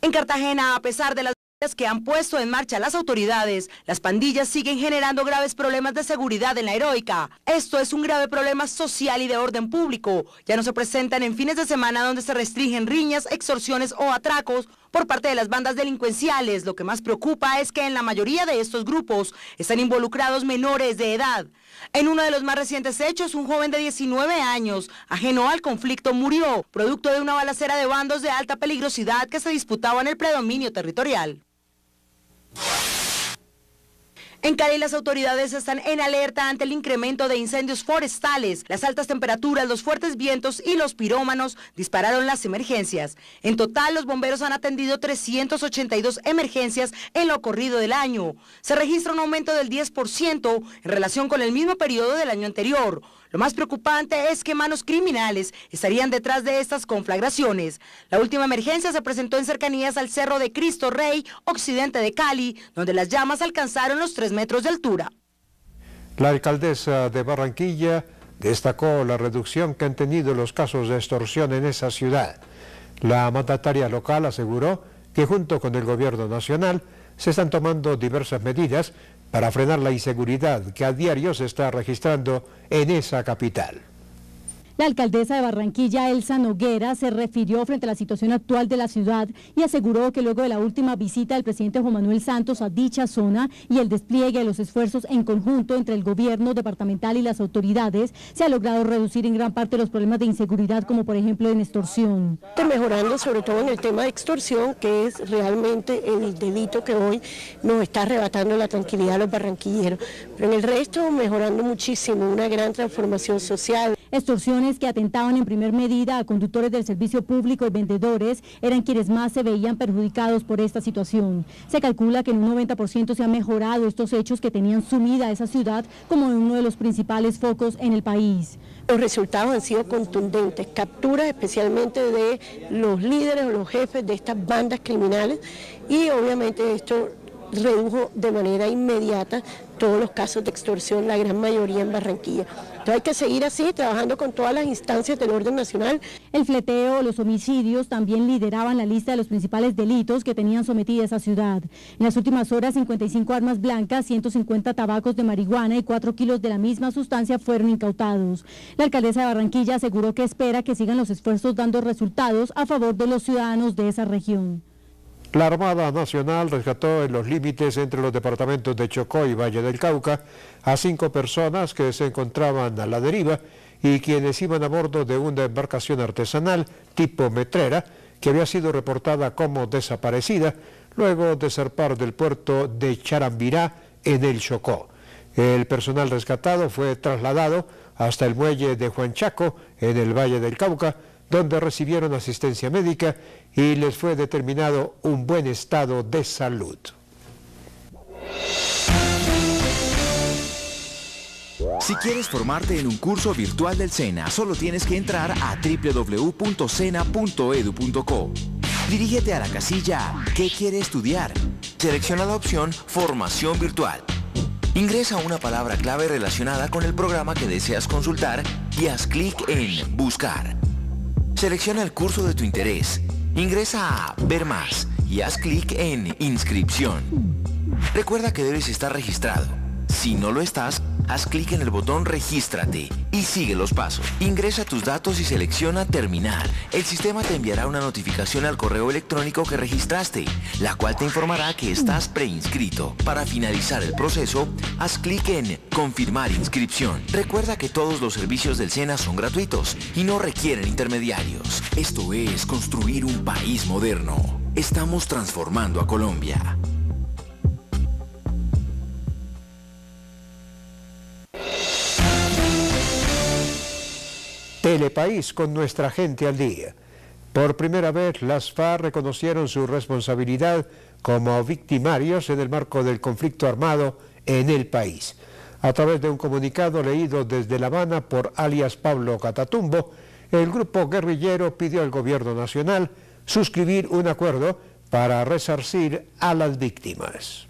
En Cartagena, a pesar de las que han puesto en marcha las autoridades, las pandillas siguen generando graves problemas de seguridad en la Heroica. Esto es un grave problema social y de orden público. Ya no se presentan en fines de semana donde se restringen riñas, extorsiones o atracos por parte de las bandas delincuenciales. Lo que más preocupa es que en la mayoría de estos grupos están involucrados menores de edad. En uno de los más recientes hechos, un joven de 19 años, ajeno al conflicto, murió, producto de una balacera de bandos de alta peligrosidad que se disputaban el predominio territorial. En Cali las autoridades están en alerta ante el incremento de incendios forestales. Las altas temperaturas, los fuertes vientos y los pirómanos dispararon las emergencias. En total, los bomberos han atendido 382 emergencias en lo corrido del año. Se registra un aumento del 10% en relación con el mismo periodo del año anterior. Lo más preocupante es que manos criminales estarían detrás de estas conflagraciones. La última emergencia se presentó en cercanías al Cerro de Cristo Rey, occidente de Cali, donde las llamas alcanzaron los 3 metros de altura. La alcaldesa de Barranquilla destacó la reducción que han tenido los casos de extorsión en esa ciudad. La mandataria local aseguró que junto con el gobierno nacional se están tomando diversas medidas para frenar la inseguridad que a diario se está registrando en esa capital. La alcaldesa de Barranquilla, Elsa Noguera, se refirió frente a la situación actual de la ciudad y aseguró que luego de la última visita del presidente Juan Manuel Santos a dicha zona y el despliegue de los esfuerzos en conjunto entre el gobierno departamental y las autoridades, se ha logrado reducir en gran parte los problemas de inseguridad, como por ejemplo en extorsión. Mejorando sobre todo en el tema de extorsión, que es realmente el delito que hoy nos está arrebatando la tranquilidad a los barranquilleros. Pero en el resto mejorando muchísimo, una gran transformación social. Extorsiones que atentaban en primer medida a conductores del servicio público y vendedores eran quienes más se veían perjudicados por esta situación. Se calcula que en un 90% se han mejorado estos hechos que tenían sumida a esa ciudad como uno de los principales focos en el país. Los resultados han sido contundentes, capturas especialmente de los líderes o los jefes de estas bandas criminales y obviamente esto redujo de manera inmediata todos los casos de extorsión, la gran mayoría en Barranquilla. Entonces hay que seguir así, trabajando con todas las instancias del orden nacional. El fleteo, los homicidios también lideraban la lista de los principales delitos que tenían sometida esa ciudad. En las últimas horas, 55 armas blancas, 150 tabacos de marihuana y 4 kilos de la misma sustancia fueron incautados. La alcaldesa de Barranquilla aseguró que espera que sigan los esfuerzos dando resultados a favor de los ciudadanos de esa región. La Armada Nacional rescató en los límites entre los departamentos de Chocó y Valle del Cauca a 5 personas que se encontraban a la deriva y quienes iban a bordo de una embarcación artesanal tipo metrera que había sido reportada como desaparecida luego de zarpar del puerto de Charambirá en el Chocó. El personal rescatado fue trasladado hasta el muelle de Huanchaco en el Valle del Cauca, donde recibieron asistencia médica y les fue determinado un buen estado de salud. Si quieres formarte en un curso virtual del SENA, solo tienes que entrar a www.sena.edu.co. Dirígete a la casilla ¿Qué quiere estudiar? Selecciona la opción Formación Virtual. Ingresa una palabra clave relacionada con el programa que deseas consultar y haz clic en Buscar. Selecciona el curso de tu interés, ingresa a Ver más y haz clic en Inscripción. Recuerda que debes estar registrado. Si no lo estás, haz clic en el botón Regístrate y sigue los pasos. Ingresa tus datos y selecciona Terminar. El sistema te enviará una notificación al correo electrónico que registraste, la cual te informará que estás preinscrito. Para finalizar el proceso, haz clic en Confirmar inscripción. Recuerda que todos los servicios del SENA son gratuitos y no requieren intermediarios. Esto es construir un país moderno. Estamos transformando a Colombia. Telepaís con nuestra gente al día. Por primera vez, las FARC reconocieron su responsabilidad como victimarios en el marco del conflicto armado en el país. A través de un comunicado leído desde La Habana por alias Pablo Catatumbo, el grupo guerrillero pidió al gobierno nacional suscribir un acuerdo para resarcir a las víctimas.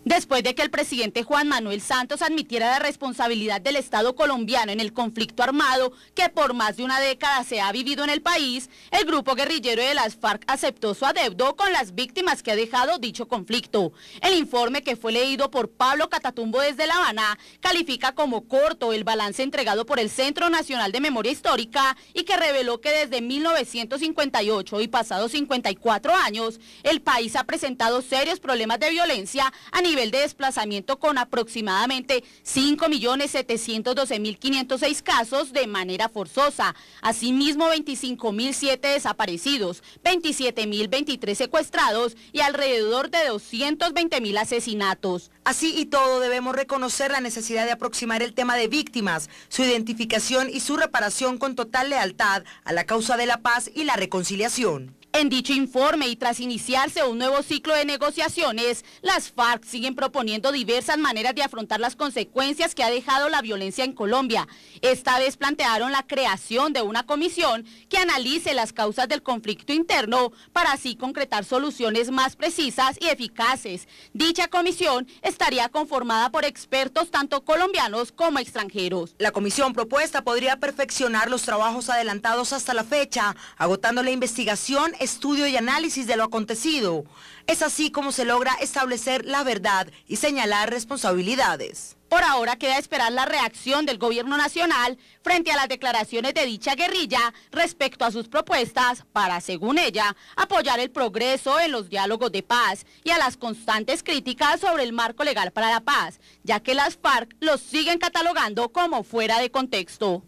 Después de que el presidente Juan Manuel Santos admitiera la responsabilidad del Estado colombiano en el conflicto armado que por más de una década se ha vivido en el país, el grupo guerrillero de las FARC aceptó su adeudo con las víctimas que ha dejado dicho conflicto. El informe, que fue leído por Pablo Catatumbo desde La Habana, califica como corto el balance entregado por el Centro Nacional de Memoria Histórica y que reveló que desde 1958 y pasados 54 años, el país ha presentado serios problemas de violencia a nivel nivel de desplazamiento con aproximadamente 5.712.506 casos de manera forzosa. Asimismo, 25.007 desaparecidos, 27.023 secuestrados y alrededor de 220.000 asesinatos. Así y todo, debemos reconocer la necesidad de aproximar el tema de víctimas, su identificación y su reparación con total lealtad a la causa de la paz y la reconciliación. En dicho informe y tras iniciarse un nuevo ciclo de negociaciones, las FARC siguen proponiendo diversas maneras de afrontar las consecuencias que ha dejado la violencia en Colombia. Esta vez plantearon la creación de una comisión que analice las causas del conflicto interno para así concretar soluciones más precisas y eficaces. Dicha comisión estaría conformada por expertos tanto colombianos como extranjeros. La comisión propuesta podría perfeccionar los trabajos adelantados hasta la fecha, agotando la investigación, estudio y análisis de lo acontecido. Es así como se logra establecer la verdad y señalar responsabilidades. Por ahora queda esperar la reacción del gobierno nacional frente a las declaraciones de dicha guerrilla respecto a sus propuestas para, según ella, apoyar el progreso en los diálogos de paz y a las constantes críticas sobre el marco legal para la paz, ya que las FARC los siguen catalogando como fuera de contexto.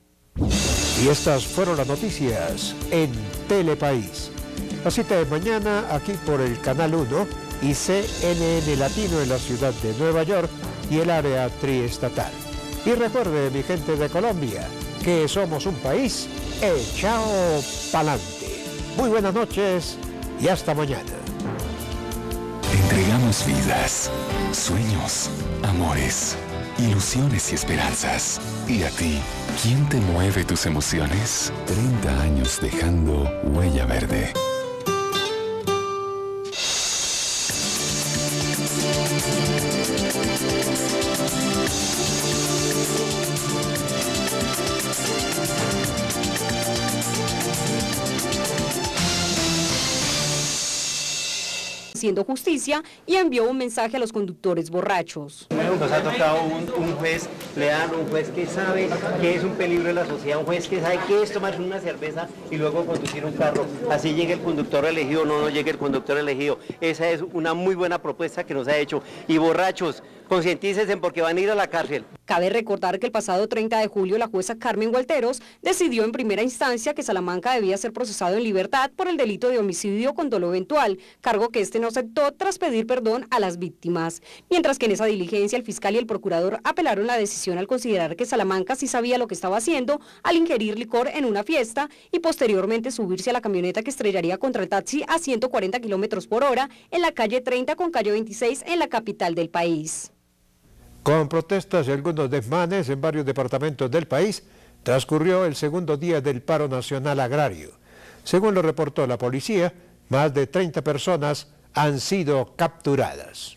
Y estas fueron las noticias en Telepaís. La cita de mañana aquí por el Canal 1 y CNN Latino en la ciudad de Nueva York y el área triestatal. Y recuerde, mi gente de Colombia, que somos un país echado pa'lante. Muy buenas noches y hasta mañana. Entregamos vidas, sueños, amores, ilusiones y esperanzas. ¿Y a ti? ¿Quién te mueve tus emociones? 30 años dejando huella verde. Haciendo justicia y envió un mensaje a los conductores borrachos. Nos ha tocado un juez leal, un juez que sabe que es un peligro en la sociedad, un juez que sabe que es tomarse una cerveza y luego conducir un carro. Así llegue el conductor elegido, no llegue el conductor elegido. Esa es una muy buena propuesta que nos ha hecho. Y borrachos, concientícense porque van a ir a la cárcel. Cabe recordar que el pasado 30 de julio la jueza Carmen Gualteros decidió en primera instancia que Salamanca debía ser procesado en libertad por el delito de homicidio con dolo eventual, cargo que este no aceptó tras pedir perdón a las víctimas. Mientras que en esa diligencia el fiscal y el procurador apelaron la decisión al considerar que Salamanca sí sabía lo que estaba haciendo al ingerir licor en una fiesta y posteriormente subirse a la camioneta que estrellaría contra el taxi a 140 kilómetros por hora en la calle 30 con calle 26 en la capital del país. Con protestas y algunos desmanes en varios departamentos del país, transcurrió el segundo día del paro nacional agrario. Según lo reportó la policía, más de 30 personas han sido capturadas.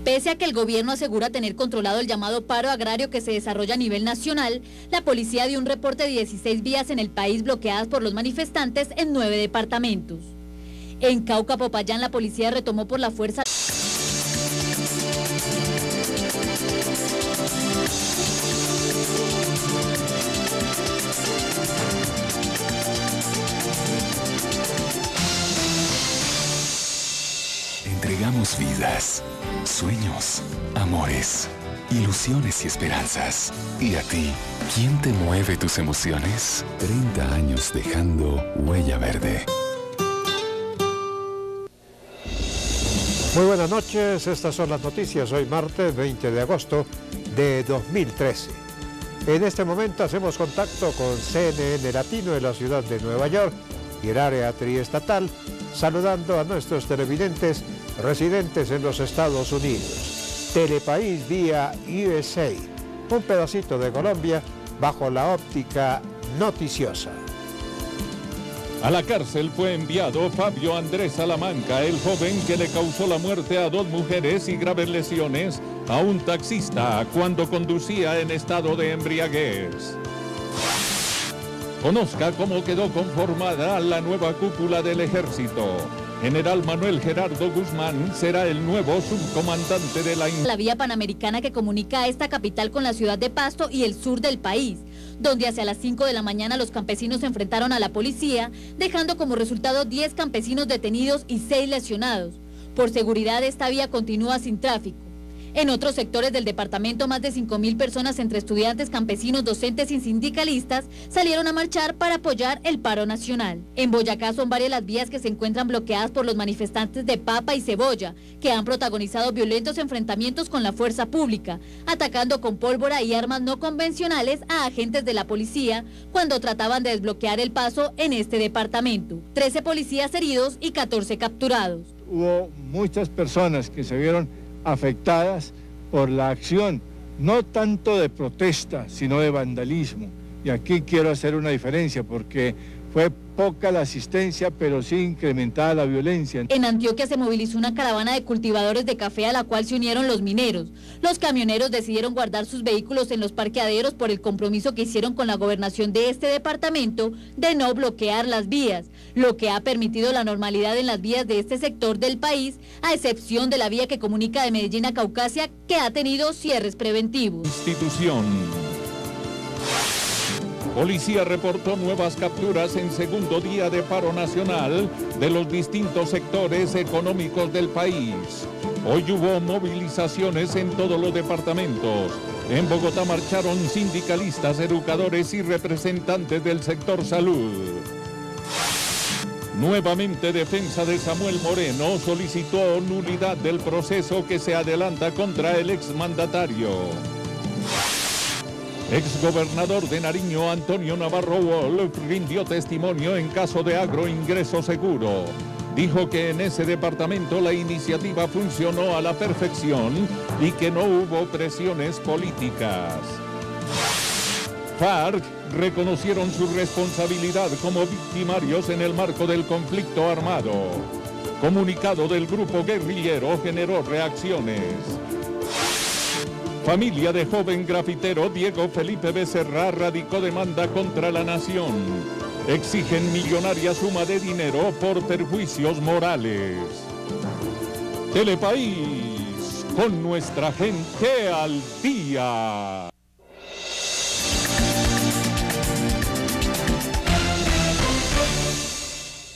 Pese a que el gobierno asegura tener controlado el llamado paro agrario que se desarrolla a nivel nacional, la policía dio un reporte de 16 vías en el país bloqueadas por los manifestantes en 9 departamentos. En Cauca, Popayán, la policía retomó por la fuerza Entregamos vidas, sueños, amores, ilusiones y esperanzas. ¿Y a ti? ¿Quién te mueve tus emociones? 30 años dejando huella verde. Muy buenas noches, estas son las noticias hoy martes 20 de agosto de 2013. En este momento hacemos contacto con CNN Latino en la ciudad de Nueva York y el área triestatal, saludando a nuestros televidentes residentes en los Estados Unidos. Telepaís vía USA, un pedacito de Colombia bajo la óptica noticiosa. A la cárcel fue enviado Fabio Andrés Salamanca, el joven que le causó la muerte a 2 mujeres y graves lesiones a un taxista cuando conducía en estado de embriaguez. Conozca cómo quedó conformada la nueva cúpula del ejército. General Manuel Gerardo Guzmán será el nuevo subcomandante de la vía panamericana que comunica a esta capital con la ciudad de Pasto y el sur del país, donde hacia las 5 de la mañana los campesinos se enfrentaron a la policía, dejando como resultado 10 campesinos detenidos y 6 lesionados. Por seguridad, esta vía continúa sin tráfico. En otros sectores del departamento, más de 5.000 personas entre estudiantes, campesinos, docentes y sindicalistas salieron a marchar para apoyar el paro nacional. En Boyacá son varias las vías que se encuentran bloqueadas por los manifestantes de papa y cebolla, que han protagonizado violentos enfrentamientos con la fuerza pública, atacando con pólvora y armas no convencionales a agentes de la policía cuando trataban de desbloquear el paso en este departamento. 13 policías heridos y 14 capturados. Hubo muchas personas que se vieron afectadas por la acción, no tanto de protesta, sino de vandalismo. Y aquí quiero hacer una diferencia porque fue poca la asistencia, pero sí incrementada la violencia. En Antioquia se movilizó una caravana de cultivadores de café a la cual se unieron los mineros. Los camioneros decidieron guardar sus vehículos en los parqueaderos por el compromiso que hicieron con la gobernación de este departamento de no bloquear las vías, lo que ha permitido la normalidad en las vías de este sector del país, a excepción de la vía que comunica de Medellín a Caucasia, que ha tenido cierres preventivos. Institución. Policía reportó nuevas capturas en segundo día de paro nacional de los distintos sectores económicos del país. Hoy hubo movilizaciones en todos los departamentos. En Bogotá marcharon sindicalistas, educadores y representantes del sector salud. Nuevamente, defensa de Samuel Moreno solicitó nulidad del proceso que se adelanta contra el exmandatario. Exgobernador de Nariño, Antonio Navarro Wolf, rindió testimonio en caso de Agroingreso Seguro. Dijo que en ese departamento la iniciativa funcionó a la perfección y que no hubo presiones políticas. FARC reconocieron su responsabilidad como victimarios en el marco del conflicto armado. Comunicado del grupo guerrillero generó reacciones. Familia de joven grafitero Diego Felipe Becerra radicó demanda contra la nación. Exigen millonaria suma de dinero por perjuicios morales. Telepaís, con nuestra gente al día.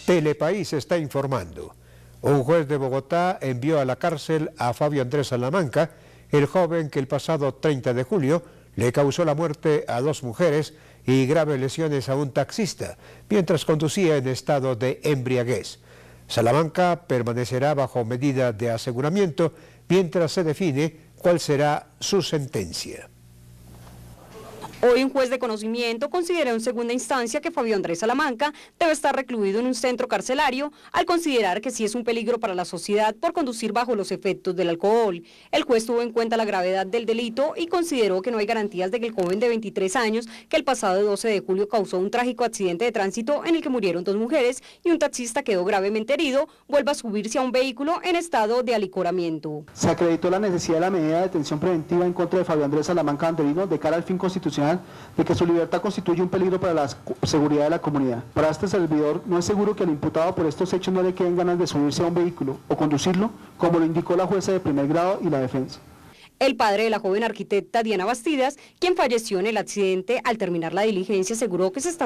Telepaís está informando. Un juez de Bogotá envió a la cárcel a Fabio Andrés Salamanca, el joven que el pasado 30 de julio le causó la muerte a 2 mujeres y graves lesiones a un taxista mientras conducía en estado de embriaguez. Salamanca permanecerá bajo medida de aseguramiento mientras se define cuál será su sentencia. Hoy un juez de conocimiento consideró en segunda instancia que Fabio Andrés Salamanca debe estar recluido en un centro carcelario al considerar que sí es un peligro para la sociedad por conducir bajo los efectos del alcohol. El juez tuvo en cuenta la gravedad del delito y consideró que no hay garantías de que el joven de 23 años, que el pasado 12 de julio causó un trágico accidente de tránsito en el que murieron 2 mujeres y un taxista quedó gravemente herido, vuelva a subirse a un vehículo en estado de alicoramiento. Se acreditó la necesidad de la medida de detención preventiva en contra de Fabio Andrés Salamanca Anderino de cara al fin constitucional de que su libertad constituye un peligro para la seguridad de la comunidad. Para este servidor no es seguro que al imputado por estos hechos no le queden ganas de subirse a un vehículo o conducirlo, como lo indicó la jueza de primer grado y la defensa. El padre de la joven arquitecta Diana Bastidas, quien falleció en el accidente al terminar la diligencia, aseguró que se está